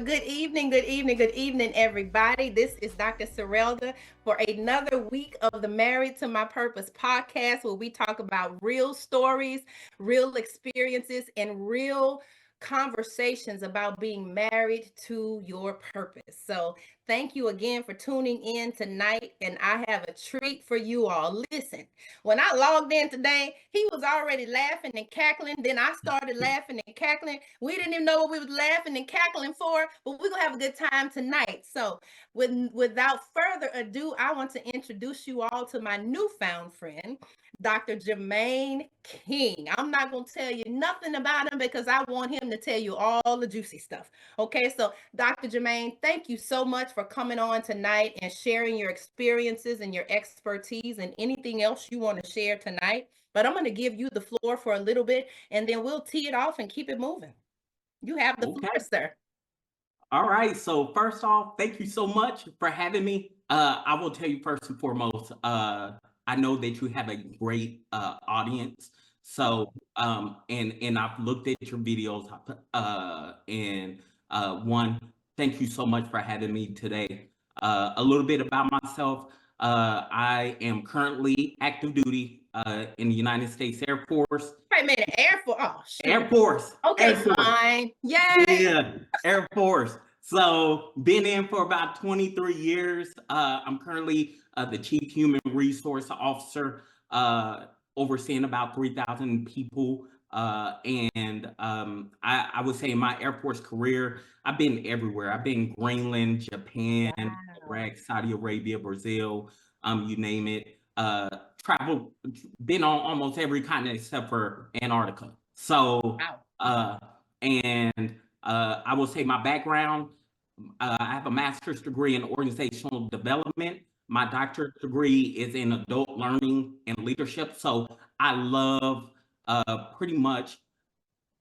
Good evening, good evening, everybody. This is Dr. Serelda for another week of the Married to My Purpose podcast, where we talk about real stories, real experiences, and real conversations about being married to your purpose. So, thank you again for tuning in tonight, and I have a treat for you all. Listen, when I logged in today, he was already laughing and cackling. Then I started laughing and cackling. We didn't even know what we were laughing and cackling for, but we're gonna have a good time tonight. So, without further ado, I want to introduce you all to my newfound friend, Dr. Jermaine King. I'm not gonna tell you nothing about him because I want him to tell you all the juicy stuff. Okay, so Dr. Jermaine, thank you so much for coming on tonight and sharing your experiences and your expertise and anything else you want to share tonight. But I'm going to give you the floor for a little bit and then we'll tee it off and keep it moving. You have the floor, Okay. sir. All right. So first off, thank you so much for having me. I will tell you first and foremost, I know that you have a great audience. So and I've looked at your videos and one, thank you so much for having me today. A little bit about myself. I am currently active duty in the United States Air Force. Wait a minute, Air Force. Oh, shoot. Air Force. Okay, Air Force. fine. Yay. Yeah, Air Force. So been in for about 23 years. I'm currently the Chief Human Resource Officer, overseeing about 3,000 people. I would say in my Air Force career, I've been everywhere. I've been Greenland, Japan, Wow. Iraq, Saudi Arabia, Brazil, you name it. Traveled, been on almost every continent except for Antarctica. So, Wow. and I will say my background, I have a master's degree in organizational development. My doctorate degree is in adult learning and leadership. So I love pretty much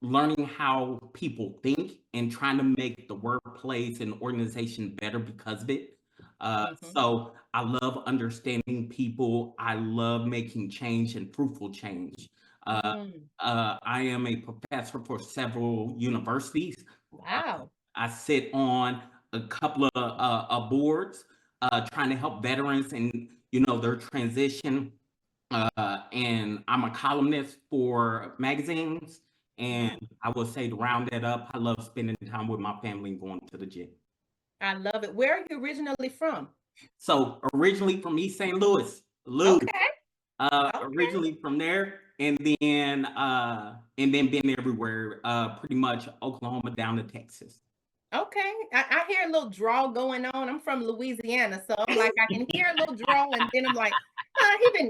learning how people think and trying to make the workplace and organization better because of it. Mm-hmm. So I love understanding people. I love making change and fruitful change. Uh, Mm. I am a professor for several universities. Uh, Wow. I sit on a couple of boards trying to help veterans and their transition. And I'm a columnist for magazines. And Mm. I will say to round that up, I love spending time with my family and going to the gym. I love it. Where are you originally from? So originally from East St. Louis, Lou. Okay. Okay. Originally from there, and then been everywhere, pretty much Oklahoma down to Texas. Okay, I hear a little draw going on. I'm from Louisiana, so I'm like I can hear a little draw, and then I'm like,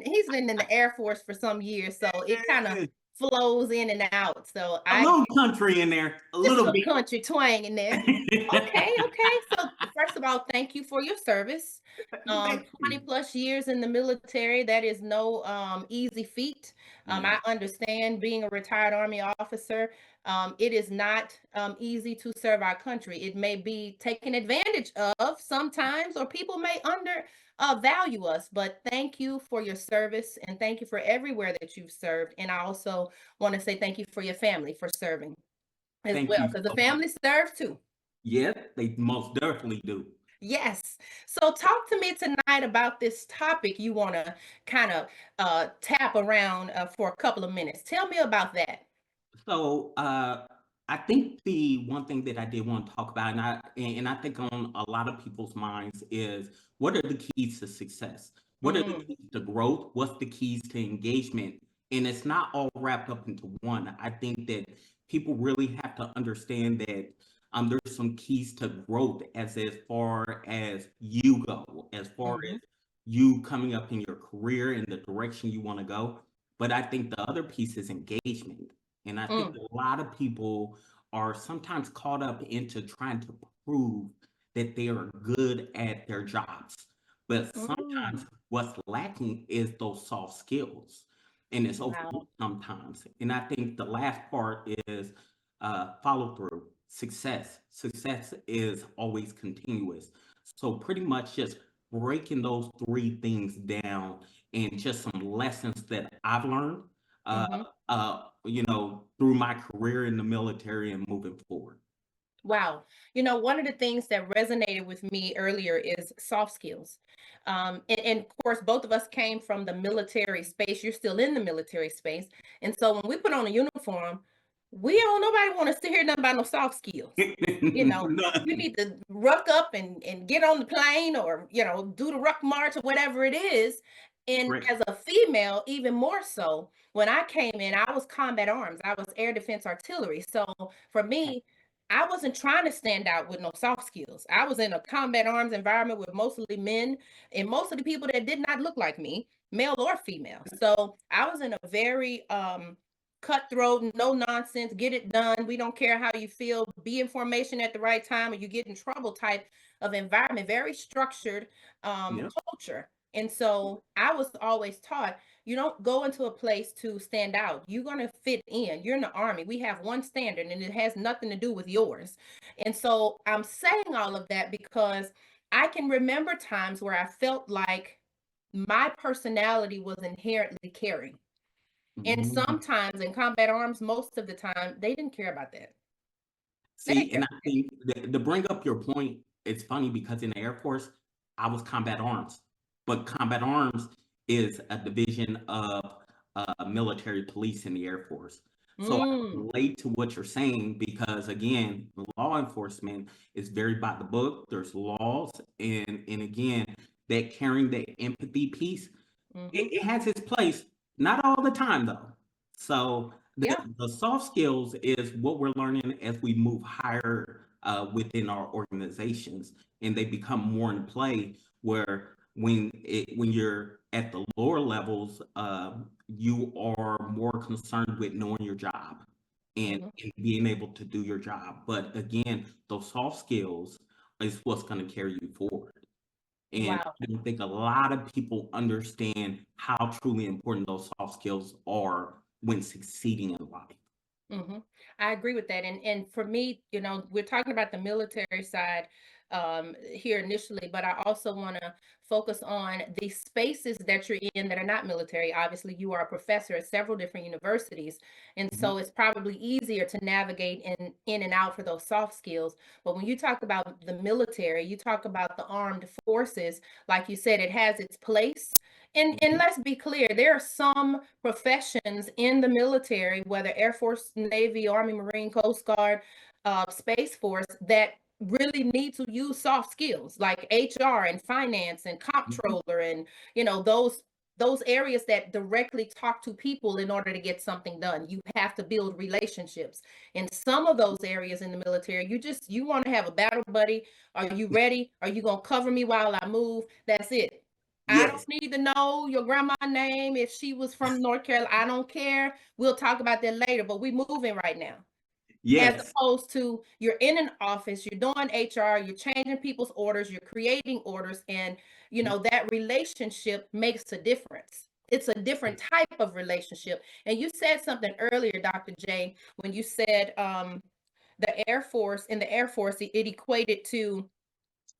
he's been in the Air Force for some years, so it kind of flows in and out. So A I little country in there, a just a little little bit. country twang in there. Okay, okay. So first of all, thank you for your service. Thank 20 you. plus years in the military, that is no easy feat. Yeah. I understand being a retired Army officer, it is not easy to serve our country. It may be taken advantage of sometimes, or people may under value us. But thank you for your service and thank you for everywhere that you've served. And I also want to say thank you for your family for serving as Thank well, you because the so much. family serves too. Yeah, they most definitely do. Yes. So talk to me tonight about this topic you want to kind of tap around for a couple of minutes. Tell me about that. So I think the one thing that I did want to talk about, and I think on a lot of people's minds is what are the keys to success? What are the Mm, keys to growth? What's the keys to engagement? And it's not all wrapped up into one. I think that people really have to understand that there's some keys to growth as far as you go, as far hmm as you coming up in your career in the direction you want to go. But I think the other piece is engagement. And I think mm, a lot of people are sometimes caught up into trying to prove that they are good at their jobs. But mm. sometimes what's lacking is those soft skills. And it's Wow. overlooked sometimes. And I think the last part is follow through. Success. Success is always continuous. So pretty much just breaking those three things down and just some lessons that I've learned uh, hmm through my career in the military and moving forward. Wow. One of the things that resonated with me earlier is soft skills. And of course, both of us came from the military space. You're still in the military space. And so when we put on a uniform, we don't nobody want to sit here nothing about no soft skills. You know, you None. need to ruck up and get on the plane or, do the ruck march or whatever it is. And Correct. as a female, even more so, when I came in, I was combat arms. I was air defense artillery. So for Okay. me, I wasn't trying to stand out with no soft skills. I was in a combat arms environment with mostly men and most of the people that did not look like me, male or female. So I was in a very cutthroat, no nonsense, get it done. We don't care how you feel, be in formation at the right time or you get in trouble type of environment, very structured Yep. culture. And so I was always taught you don't go into a place to stand out. You're going to fit in. You're in the army. We have one standard and it has nothing to do with yours. And so I'm saying all of that because I can remember times where I felt like my personality was inherently caring. And Mhm. sometimes in combat arms, most of the time, they didn't care about that. They didn't See, care and I about that. think to bring up your point, it's funny because in the Air Force, I was combat arms, but combat arms is a division of military police in the Air Force. So I Mm, relate to what you're saying because again, law enforcement is very by the book. There's laws, and again, that carrying that empathy piece mm-hmm. it has its place, not all the time though. So Yeah. the soft skills is what we're learning as we move higher within our organizations, and they become more in play. Where when you're at the lower levels, you are more concerned with knowing your job Mm-hmm. and being able to do your job. But again, those soft skills is what's going to carry you forward. And Wow. I don't think a lot of people understand how truly important those soft skills are when succeeding in life. Hmm. I agree with that. And for me, we're talking about the military side here initially, but I also want to focus on the spaces that you're in that are not military. Obviously, you are a professor at several different universities, and Mhm. so it's probably easier to navigate in and out for those soft skills. But when you talk about the military, you talk about the armed forces, like you said, it has its place. And Mhm. let's be clear, there are some professions in the military, whether Air Force, Navy, Army, Marine, Coast Guard, Space Force, that really need to use soft skills like HR and finance and Mhm. comptroller and those areas that directly talk to people in order to get something done. You have to build relationships. In some of those areas in the military, you want to have a battle buddy. Are you ready? Are you gonna cover me while I move? That's it. I Yes. don't need to know your grandma's name if she was from North Carolina. I don't care. We'll talk about that later, but we moving right now. As Yes. opposed to you're in an office, you're doing HR, you're changing people's orders, you're creating orders, and that relationship makes a difference. It's a different type of relationship. And you said something earlier, Dr. J, when you said the Air Force, in the Air Force, it equated to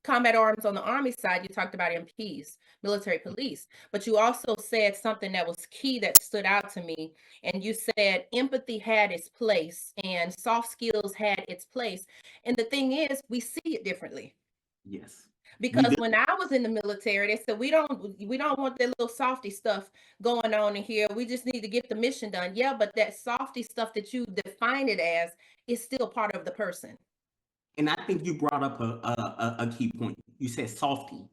combat arms on the Army side. You talked about MPs, military police, but you also said something that was key that stood out to me. And you said empathy had its place and soft skills had its place. And the thing is, we see it differently. Yes. We Because do. when I was in the military, they said we don't want that little softy stuff going on in here. We just need to get the mission done. Yeah, but that softy stuff that you define it as is still part of the person. And I think you brought up a key point. You said softy.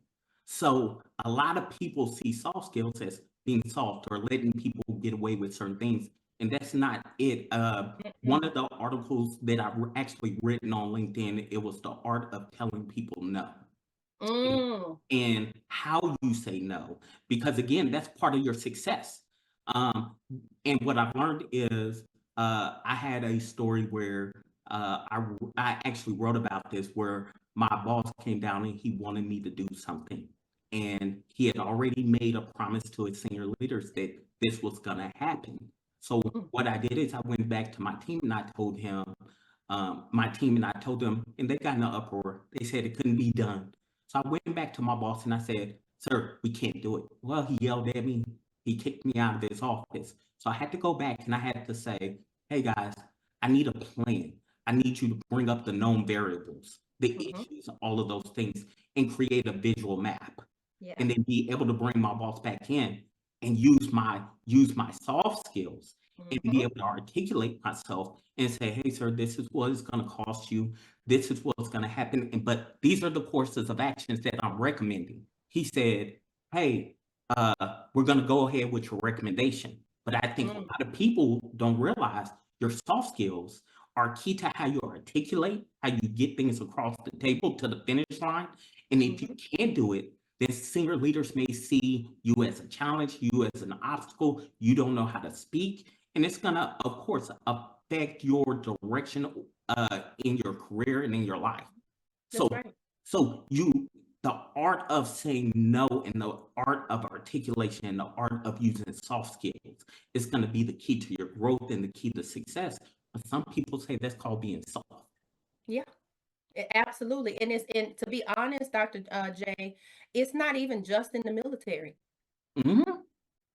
So a lot of people see soft skills as being soft or letting people get away with certain things. And that's not it. One Mm-mm. of the articles that I've actually written on LinkedIn, it was the art of telling people no. and Mm. and how you say no, because again, that's part of your success. Um, and what I've learned is I had a story where I actually wrote about this where my boss came down and he wanted me to do something. And he had already made a promise to his senior leaders that this was going to happen. So Mm. what I did is I went back to my team and I told him, my team and I told them, and they got in an uproar. They said it couldn't be done. So I went back to my boss and I said, "Sir, we can't do it." Well, he yelled at me. He kicked me out of his office. So I had to go back and I had to say, "Hey guys, I need a plan. I need you to bring up the known variables, the Mhm. issues, all of those things, and create a visual map. Yeah. And then be able to bring my boss back in and use my soft skills and be Mhm. able to articulate myself and say, hey, sir, this is what it's going to cost you. This is what's going to happen. But these are the courses of actions that I'm recommending. He said, hey, uh, we're going to go ahead with your recommendation. But I think a Mm. lot of people don't realize your soft skills are key to how you articulate, how you get things across the table to the finish line. And if you Mhm. can't do it, then senior leaders may see you as a challenge, you as an obstacle, you don't know how to speak, and it's gonna, of course, affect your direction in your career and in your life. So, That's right. so the art of saying no and the art of articulation and the art of using soft skills is going to be the key to your growth and the key to success. But some people say that's called being soft. Yeah. Absolutely. And to be honest, Dr. J, it's not even just in the military. Mhm.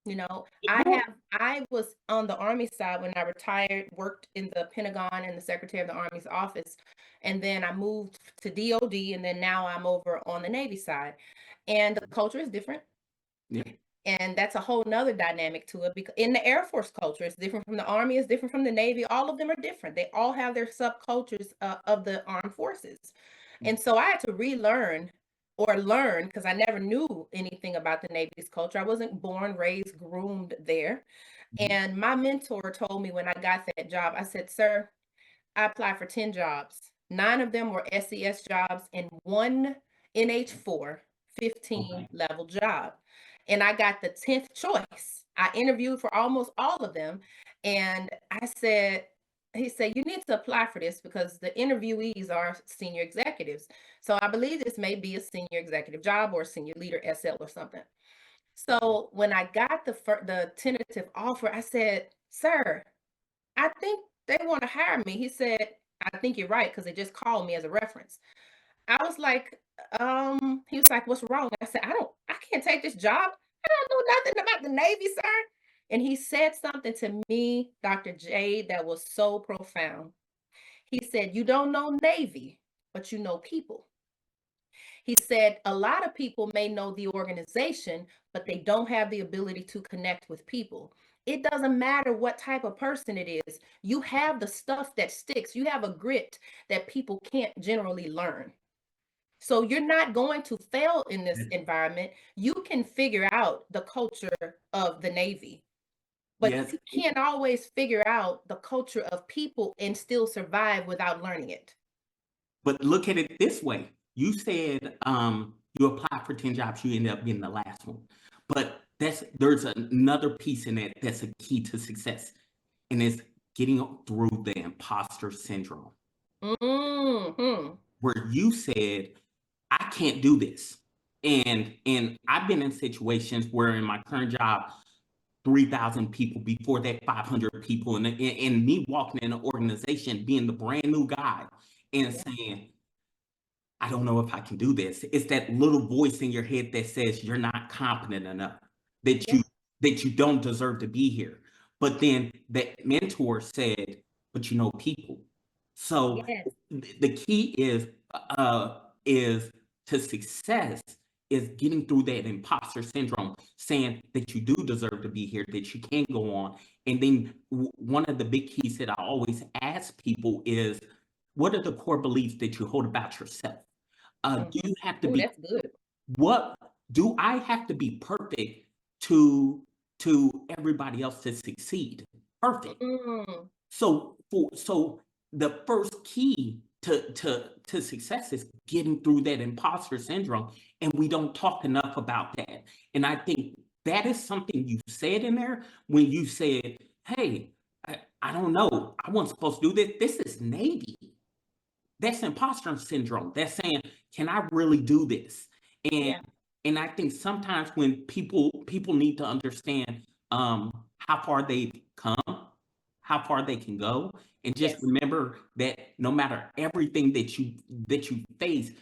You know, Yeah. I was on the Army side when I retired, worked in the Pentagon and the Secretary of the Army's office, and then I moved to DOD, and then now I'm over on the Navy side. And the culture is different. Yeah. And that's a whole nother dynamic to it, because in the Air Force culture, it's different from the Army, it's different from the Navy. All of them are different. They all have their subcultures of the armed forces. And so I had to relearn or learn, because I never knew anything about the Navy's culture. I wasn't born, raised, groomed there. Mhm. And my mentor told me when I got that job, I said, sir, I applied for 10 jobs. 9 of them were SES jobs and one NH4 15 Okay. level job. And I got the 10th choice. I interviewed for almost all of them. And he said, you need to apply for this because the interviewees are senior executives. So I believe this may be a senior executive job or a senior leader SL or something. So when I got the tentative offer, I said, sir, I think they want to hire me. He said, I think you're right, because they just called me as a reference. I was like, he was like, what's wrong? I said, I can't take this job. I don't know nothing about the Navy, sir. And he said something to me, Dr. J, that was so profound. He said, you don't know Navy, but you know people. He said, a lot of people may know the organization, but they don't have the ability to connect with people. It doesn't matter what type of person it is. You have the stuff that sticks. You have a grit that people can't generally learn. So you're not going to fail in this environment. You can figure out the culture of the Navy, but Yes. you can't always figure out the culture of people and still survive without learning it. But look at it this way. You said you applied for 10 jobs, you ended up getting the last one. But there's another piece in that that's a key to success, and it's getting through the imposter syndrome, Hmm. where you said, I can't do this. And I've been in situations where in my current job, 3,000 people, before that 500 people, and me walking in an organization being the brand new guy and Yeah. saying, I don't know if I can do this. It's that little voice in your head that says you're not competent enough, that Yeah. you don't deserve to be here. But then that mentor said, but you know people. So Yes. the key is to success is getting through that imposter syndrome, saying that you do deserve to be here, that you can go on. And then one of the big keys that I always ask people is, what are the core beliefs that you hold about yourself? Do Hmm. you have to Oh, be that's good. what do I have to be perfect to everybody else to succeed? Perfect. Mm. So the first key to success is getting through that imposter syndrome, and we don't talk enough about that. And I think that is something you said in there when you said, "Hey, I don't know, I wasn't supposed to do this. This is Navy." That's imposter syndrome. That's saying, can I really do this? And Yeah. I think sometimes when people need to understand how far they've come, how far they can go, and just Yes. remember that no matter everything that you face,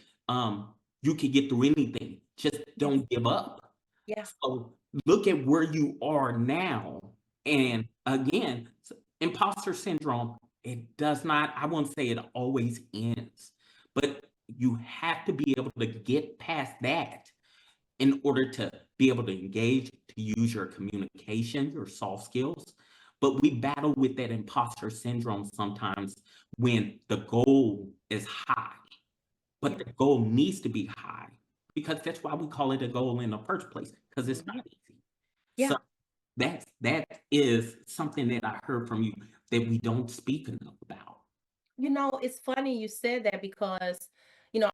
you can get through anything. Just Yes. don't give up. Yeah. So look at where you are now. Mhm. And again, imposter syndrome It does not, I won't say it always ends, but you have to be able to get past that in order to be able to engage, to use your communication, your soft skills. But we battle with that imposter syndrome sometimes when the goal is high, but the goal needs to be high because that's why we call it a goal in the first place, because it's not easy. Yeah. So that is something that I heard from you that we don't speak enough about. You know, it's funny you said that because,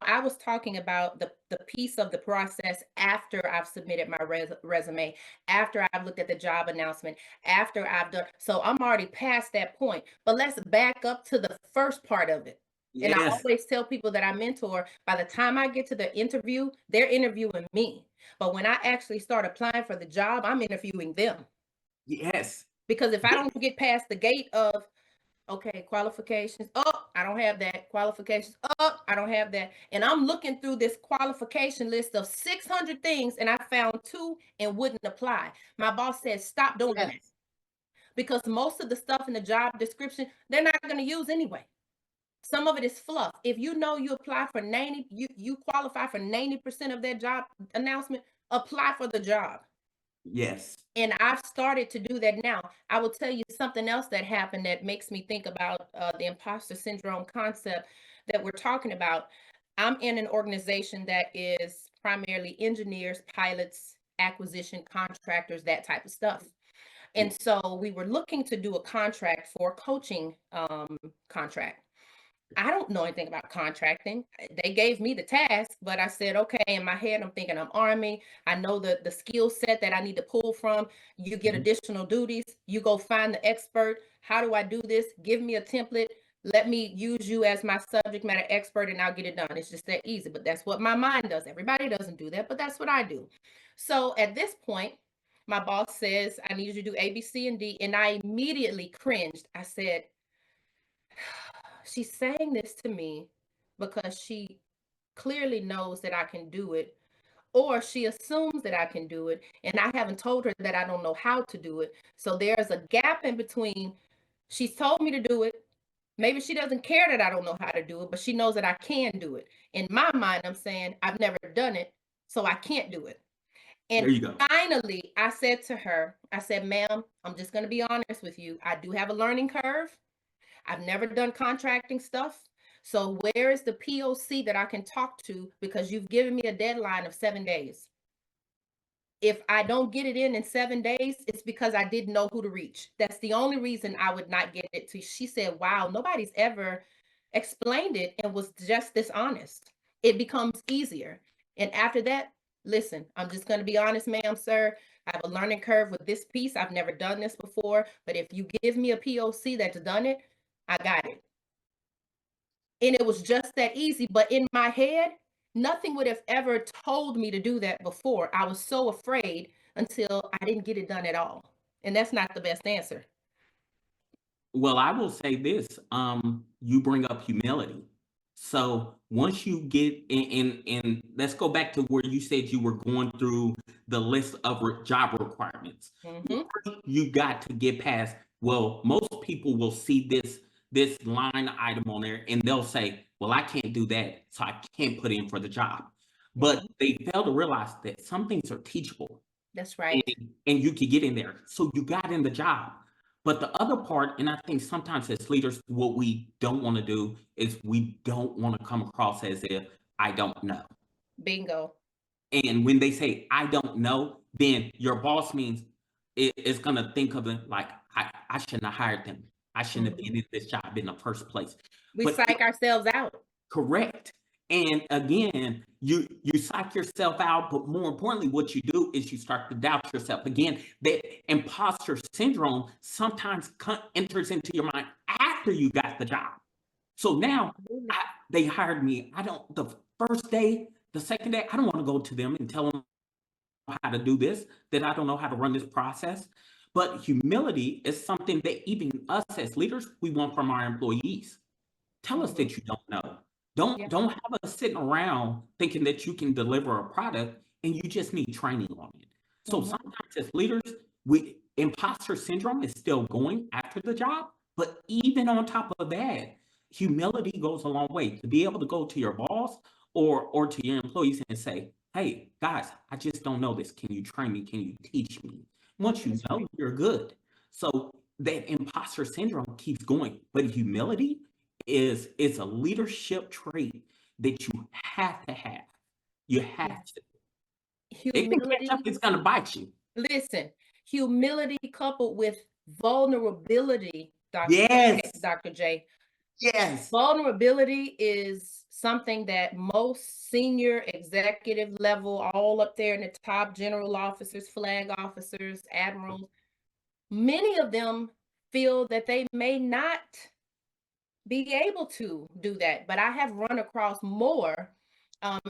I was talking about the piece of the process after I've submitted my resume, after I've looked at the job announcement, after I've done. So I'm already past that point. But let's back up to the first part of it. And I Yes, always tell people that I mentor, by the time I get to the interview, they're interviewing me. But when I actually start applying for the job, I'm interviewing them. yes, Because if I don't get past the gate of, okay, qualifications. Oh, I don't have that. Qualifications. Oh, I don't have that. And I'm looking through this qualification list of 600 things and I found two and wouldn't apply. My boss said, stop doing that yes, because most of the stuff in the job description, they're not going to use anyway. Some of it is fluff. If you know you apply for 90, you qualify for 90% of that job announcement, apply for the job. yes. And I've started to do that now. I will tell you something else that happened that makes me think about the imposter syndrome concept that we're talking about. I'm in an organization that is primarily engineers, pilots, acquisition contractors, that type of stuff. And so we were looking to do a contract for a coaching contract. I don't know anything about contracting. They gave me the task, but I said, okay, in my head, I'm thinking I'm Army. I know the skill set that I need to pull from. You get Mhm. additional duties. You go find the expert. How do I do this? Give me a template. Let me use you as my subject matter expert and I'll get it done. It's just that easy, but that's what my mind does. Everybody doesn't do that, but that's what I do. So at this point, my boss says, I need you to do A, B, C, and D. And I immediately cringed. I said, she's saying this to me because she clearly knows that I can do it, or she assumes that I can do it, and I haven't told her that I don't know how to do it. So there's a gap in between. She's told me to do it. Maybe she doesn't care that I don't know how to do it, but she knows that I can do it. In my mind, I'm saying I've never done it, so I can't do it. There And you go. finally, I said to her, I said, ma'am, I'm just going to be honest with you. I do have a learning curve. I've never done contracting stuff. So where is the POC that I can talk to? Because you've given me a deadline of 7 days. If I don't get it in 7 days, it's because I didn't know who to reach. That's the only reason I would not get it to. She said, wow, nobody's ever explained it and was just this honest. It becomes easier. And after that, listen, I'm just going to be honest, ma'am, sir. I have a learning curve with this piece. I've never done this before. But if you give me a POC that's done it, I got it. And it was just that easy. But in my head, nothing would have ever told me to do that before. I was so afraid until I didn't get it done at all. And that's not the best answer. Well, I will say this, you bring up humility. So once you get in, let's go back to where you said you were going through the list of job requirements. Mm-hmm. You got to get past, well, most people will see this line item on there and they'll say, well, I can't do that, so I can't put in for the job. But Mm-hmm. they fail to realize that some things are teachable That's right. and you could get in there. So you got in the job. But the other part, and I think sometimes as leaders, what we don't want to do is we don't want to come across as if I don't know. Bingo. And when they say I don't know, then your boss means it's gonna think of it like I shouldn't have hired them. I shouldn't have been Mm-hmm. in this job in the first place. We But psych ourselves out. correct. And again, you psych yourself out, but more importantly, what you do is you start to doubt yourself. Again, that imposter syndrome sometimes enters into your mind after you got the job. So now Absolutely. they hired me. I don't, the first day, the second day, I don't want to go to them and tell them how to do this, that I don't know how to run this process. But humility is something that even us as leaders, we want from our employees. Tell us Mm-hmm. that you don't know. Yeah. Don't have us sitting around thinking that you can deliver a product and you just need training on it. So Mm-hmm. sometimes as leaders, we imposter syndrome is still going after the job, But even on top of that, humility goes a long way. To be able to go to your boss or to your employees and say, "Hey, guys, I just don't know this. Can you train me? Can you teach me?" Once you That's know, right. you're good. So that imposter syndrome keeps going. But humility is a leadership trait that you have to have. You Yeah. have to. It can catch up, Humility. it's gonna bite you. Listen, humility coupled with vulnerability, Yes, Dr. J. yes. Vulnerability is something that most senior executive level, all up there in the top, general officers, flag officers, admirals, many of them feel that they may not be able to do that. But I have run across more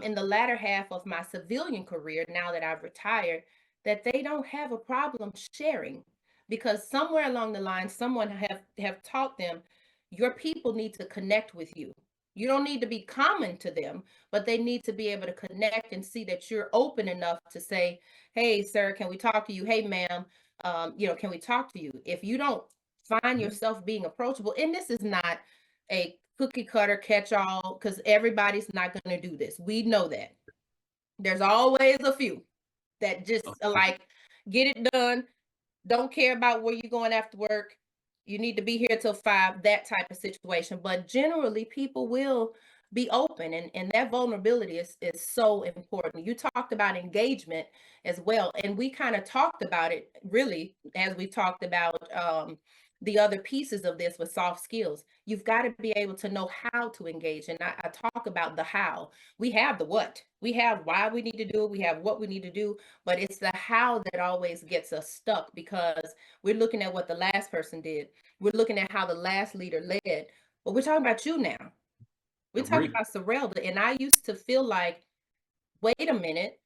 in the latter half of my civilian career, now that I've retired, that they don't have a problem sharing, because somewhere along the line, someone have taught them your people need to connect with you. You don't need to be common to them, but they need to be able to connect and see that you're open enough to say, "Hey, sir, can we talk to you? Hey, ma'am, can we talk to you?" If you don't find Mhm. yourself being approachable, and this is not a cookie cutter catch all, because everybody's not going to do this. We know that. There's always a few that just Of are course. like, get it done, don't care about where you're going after work. You need to be here till 5, that type of situation. But generally, people will be open, and that vulnerability is so important. You talked about engagement as well, and we kind of talked about it really as we talked about the other pieces of this with soft skills. You've got to be able to know how to engage. And I talk about the how. We have the what, we have why we need to do it, we have what we need to do, but it's the how that always gets us stuck, because we're looking at what the last person did. We're looking at how the last leader led. But we're talking about you now. We're talking Agree. about Serelda. And I used to feel like, wait a minute,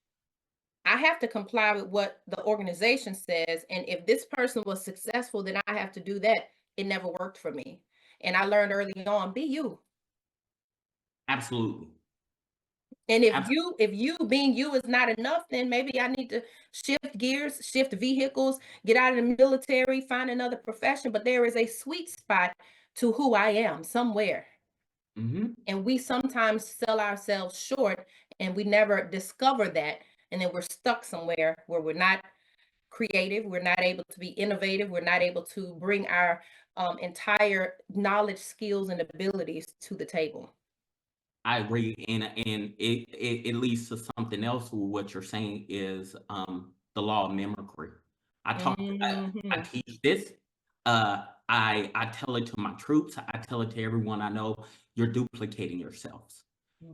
I have to comply with what the organization says. And if this person was successful, then I have to do that. It never worked for me. And I learned early on, be you. Absolutely. And if Abs you being you is not enough, then maybe I need to shift gears, shift vehicles, get out of the military, find another profession. But there is a sweet spot to who I am somewhere. Mhm. And we sometimes sell ourselves short, and we never discover that. And then we're stuck somewhere where we're not creative, we're not able to be innovative, we're not able to bring our entire knowledge, skills, and abilities to the table. I agree, and it leads to something else with what you're saying is, the law of mimicry. I Hmm. teach this, I tell it to my troops, I tell it to everyone I know, you're duplicating yourselves.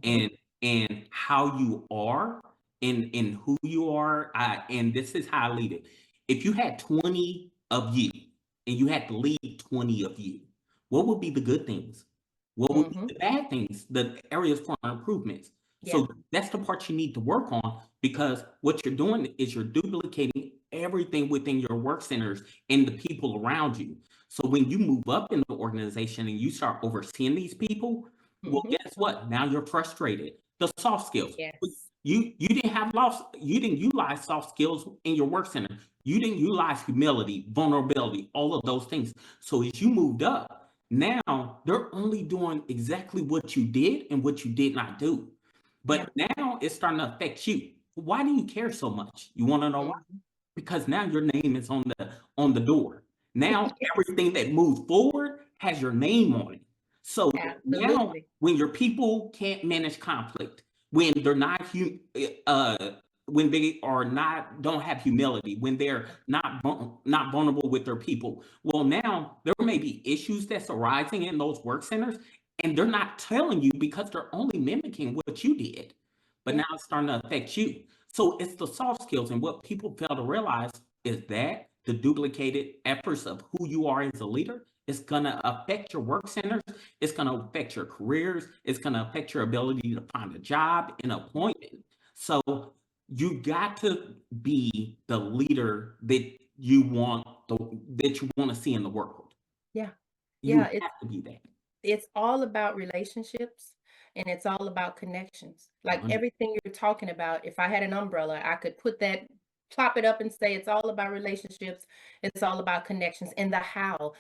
Hmm. And how you are and who you are, and this is how I lead it. If you had 20 of you and you had to lead 20 of you, what would be the good things? What would be Hmm. the bad things, the areas for improvements? Yeah. So that's the part you need to work on, because what you're doing is you're duplicating everything within your work centers and the people around you. So when you move up in the organization and you start overseeing these people, well, Hmm. guess what? Now you're frustrated. The soft skills. Yes. You didn't utilize soft skills in your work center. You didn't utilize humility, vulnerability, all of those things. So as you moved up, now they're only doing exactly what you did and what you did not do. Yeah. But now it's starting to affect you. Why do you care so much? You want to know why? Hmm. Because now your name is on the door. Now Yes. everything that moves forward has your name on it. So now Absolutely. when your people can't manage conflict, when they're not when they are not don't have humility, when they're not vulnerable with their people, well, now there may be issues that's arising in those work centers, and they're not telling you because they're only mimicking what you did. But Yeah. now it's starting to affect you. So it's the soft skills, and what people fail to realize is that the duplicated efforts of who you are as a leader is going to affect your work centers. It's going to affect your careers. It's going to affect your ability to find a job and appointment. So you got to be the leader that you want to see in the world. Yeah. You Yeah. have to be that. It's all about relationships, and it's all about connections. Like 100. everything you're talking about, if I had an umbrella, I could put that plop it up and say it's all about relationships, it's all about connections, and the how.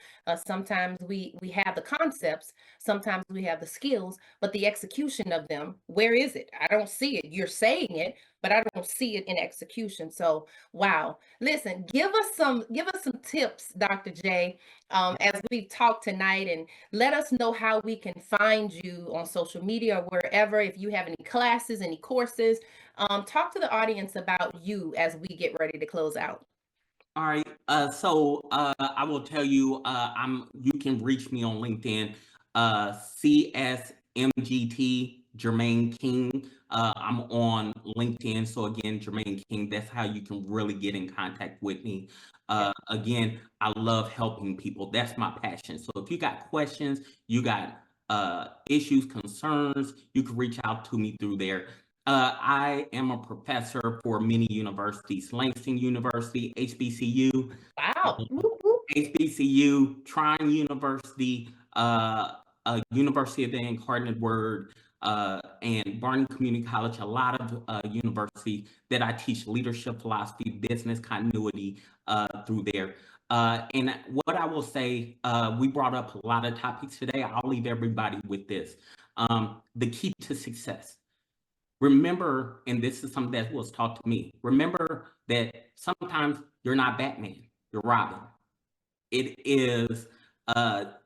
Sometimes we have the concepts, sometimes we have the skills, but the execution of them, where is it? I don't see it. You're saying it, but I don't see it in execution. So wow, listen, give us some tips, Dr. J, as we've talked tonight, and let us know how we can find you on social media or wherever. If you have any classes, any courses, talk to the audience about you as we get ready to close out. All right. I will tell you, you can reach me on LinkedIn, CSMGT Jermaine King. I'm on LinkedIn. So again, Jermaine King, that's how you can really get in contact with me. Again, I love helping people. That's my passion. So if you got questions, you got issues, concerns, you can reach out to me through there. I am a professor for many universities: Langston University, HBCU, Wow. Whoop, whoop. HBCU, Trine University, University of the Incarnate Word, and Barney Community College, a lot of universities that I teach leadership philosophy, business continuity through there. And what I will say, we brought up a lot of topics today. I'll leave everybody with this. The key to success. Remember, and this is something that was taught to me, remember that sometimes you're not Batman, you're Robin. It is,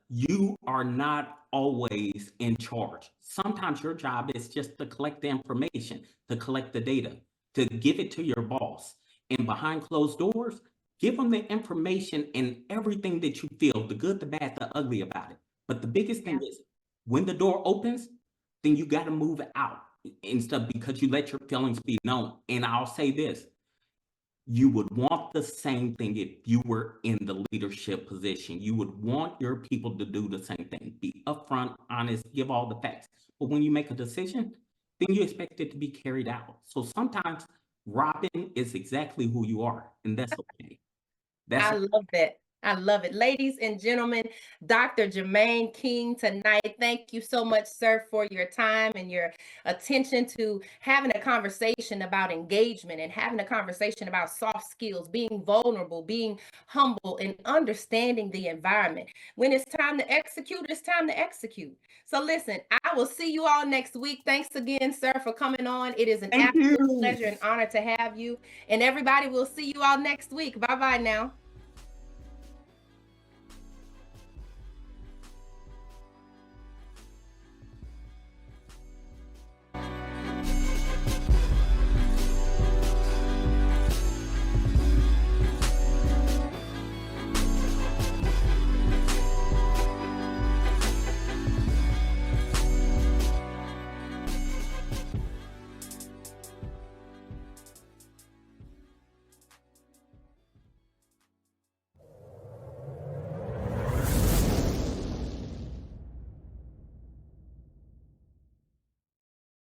you are not always in charge. Sometimes your job is just to collect the information, to collect the data, to give it to your boss. And behind closed doors, give them the information and everything that you feel, the good, the bad, the ugly about it. But the biggest thing is, when the door opens, then you got to move out and stuff, because you let your feelings be known. And I'll say this, you would want the same thing if you were in the leadership position. You would want your people to do the same thing, be upfront, honest, give all the facts. But when you make a decision, then you expect it to be carried out. So sometimes Robin is exactly who you are, and that's okay. I love that. I love it. Ladies and gentlemen, Dr. Jermaine King tonight, thank you so much, sir, for your time and your attention to having a conversation about engagement and having a conversation about soft skills, being vulnerable, being humble, and understanding the environment. When it's time to execute, it's time to execute. So listen, I will see you all next week. Thanks again, sir, for coming on. It is an Thank absolute you. pleasure and honor to have you. And everybody, we'll see you all next week. Bye-bye now.